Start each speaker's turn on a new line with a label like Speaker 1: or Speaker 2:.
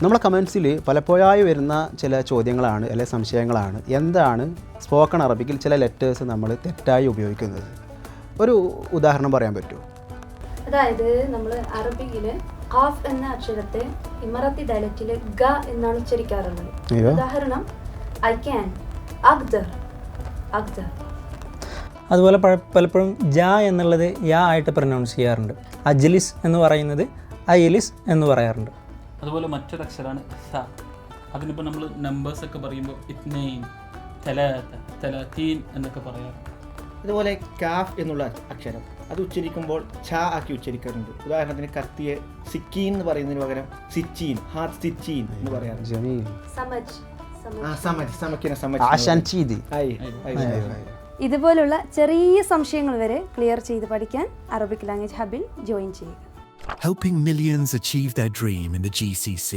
Speaker 1: നമ്മളെ കമൻസിൽ പലപ്പോഴായി വരുന്ന ചില ചോദ്യങ്ങളാണ് അല്ലെങ്കിൽ സംശയങ്ങളാണ്. എന്താണ് സ്പോക്കൺ അറബിക്കിൽ ചില ലെറ്റേഴ്സ് നമ്മൾ തെറ്റായി ഉപയോഗിക്കുന്നത്? ഒരു ഉദാഹരണം പറയാൻ പറ്റുമോ?
Speaker 2: അതായത് നമ്മൾ അറബിയിൽ ഖാഫ് എന്ന അക്ഷരത്തെ ഇമറത്തി ഡയലക്റ്റിൽ ഗ എന്നാണ് ഉച്ചരിക്കാറുള്ളത്. ഉദാഹരണം ഐ ക്യാൻ, അഖ്ദർ, അഖ്ദർ.
Speaker 3: അതുപോലെ പലപ്പോഴും ജ എന്നുള്ളത് യാ ആയിട്ട് പ്രൊനൗൺസ് ചെയ്യാറുണ്ട്. അജ്ലിസ് എന്ന് പറയുന്നത് അയലിസ് എന്ന് പറയാറുണ്ട്.
Speaker 4: അതുപോലെ മറ്റൊരക്ഷരമാണ് സ. അതിനിപ്പോൾ നമ്മൾ നമ്പേഴ്സൊക്കെ പറയുമ്പോൾ ഇത്നൈൻ, തലാത്ത, തലാത്തീൻ എന്നൊക്കെ പറയാറുണ്ട്.
Speaker 5: അതുപോലെ കാഫ് എന്നുള്ള അക്ഷരം അത് ഉച്ചരിക്കുമ്പോൾ ഛ ആക്കി ഉച്ചരിക്കാറുണ്ട്. ഉദാഹരണത്തിന് കത്തിയെ സിക്കീൻ എന്ന് പറയുന്നതിന് പകരം സിച്ചീൻ, ഹാത്ത് സിച്ചീൻ എന്ന് പറയാറുണ്ട്.
Speaker 2: ഇതുപോലുള്ള ചെറിയ സംശയങ്ങൾ വരെ ക്ലിയർ ചെയ്ത് പഠിക്കാൻ അറബിക് ലാംഗ്വേജ് ഹബിൽ ജോയിൻ ചെയ്യുക.
Speaker 6: Helping millions achieve their dream in the GCC.